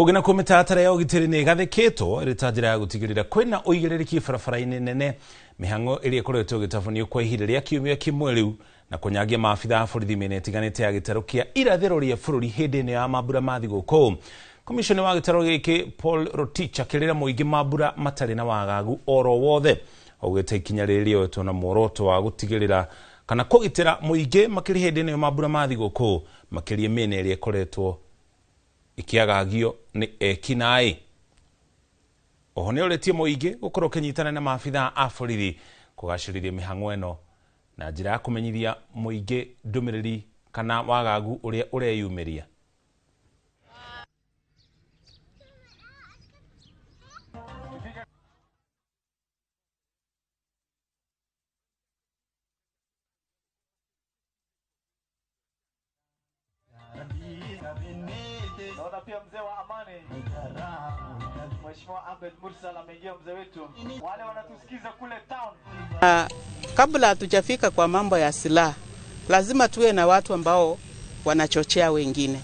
Ugina kumitatara ya ugitiri ni gathikitwo ritajira ya gutigirira kwina uigiririki barabara-ini nene mihango iri ikoretwo gitafunio kwa ihinda ria kiumia kimwe riu na kunyagia maabitha a borithi miena itiganite ya gitaro kia irathiro ria bururi hindi-ini ya mambura ma thiguku. Komishoni wa gitaro giki Paul Rotich akirira muingi mambura matari na wagagu oro wothe augite ikinya riri rioetwo na muoroto wa gutigirira kana kugitira muingi makiri hindi-ini ya mambura ma thiguku makiria miena iri ikoretwo ikiagagio ni ekinai. Oho ni uretie muingi gukorwo kinyitana na maabitha a borithi kugaciriria mihango eno na njira ya kumenyithia muingi ndumiriri kana wagagu uria ureyumiria. Naona pia mzee wa amani Mheshimiwa Ahmed Mursal ameingia mzee wetu. Wale wanatusikiza kule town. Kabla hatujafika kwa mambo ya silaha, lazima tuwe na watu ambao wanachochea wengine.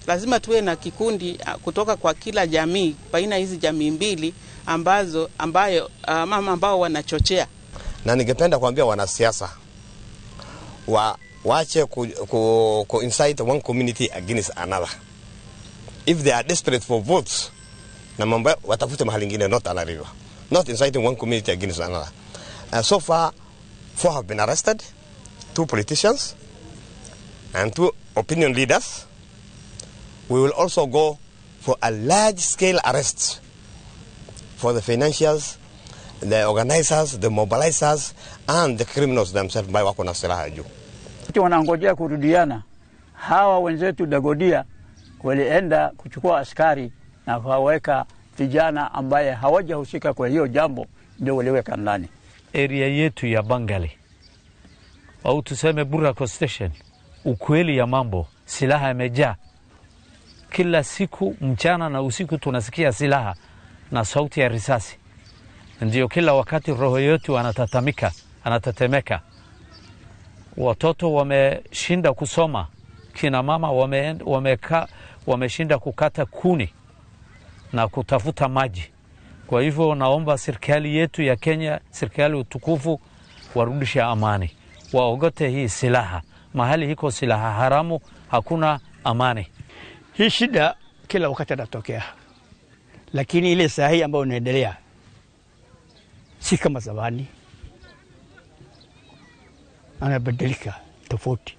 Lazima tuwe na kikundi kutoka kwa kila jamii, baina hizi jamii mbili ambao wanachochea. Na ningependa kuambia wanasiasa waache ku incite one community against another. If they are desperate for votes, na mambo watafute mahali ingine, not Tana River. Not inciting one community against another. So far, 4 have been arrested, 2 politicians and 2 opinion leaders. We will also go for a large-scale arrest for the financiers, the organizers, the mobilizers, and the criminals themselves by wako na silaha juu. Wanangojea kurudiana. Hawa wenzetu Dagodia walienda kuchukua askari na kuwaweka vijana ambaye hawajahusika kwa hiyo jambo, ndio waliweka ndani. Area yetu ya Bangali au tuseme Burako Station, ukweli ya mambo, silaha imejaa. Kila siku mchana na usiku tunasikia silaha na sauti ya risasi. Ndio kila wakati roho yetu anatetemeka. Watoto wameshinda kusoma, kina mama wameshinda kukata kuni na kutafuta maji. Kwa hivyo naomba serikali yetu ya Kenya, serikali utukufu, warudishe amani. Waogote hii silaha. Mahali hiko silaha haramu hakuna amani. Hii shida kila wakati inatokea. Lakini ile sahihi ambayo inaendelea si kama zamani. Anabadilika tofauti.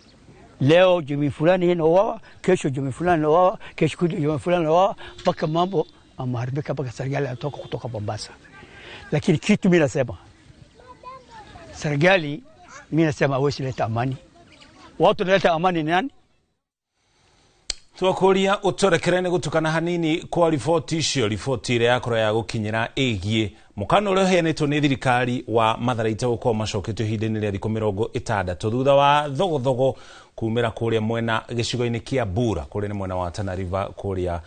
Leo jamii fulani inaoa, kesho jamii fulani inaoa, kesho kuja jamii fulani inaoa, mpaka mambo ameharibika, mpaka serikali atoka kutoka Mombasa. Lakini kitu mimi nasema, serikali mimi nasema hawezi leta amani. Watu wanaleta amani ni nani? Twakuria utorekerene gutukana hanini kwa ripoti icio. Ripoti ire yakora ya gukinyira igie mukano ule heanitwo ni thirikari wa Matharaita gukorwo macoketio ihinda-ini ria thikũ 60 thutha wa thogothogo kumira kuria mwena gicigo-ini kia Bura kuria ni mwena wa Tana River kuria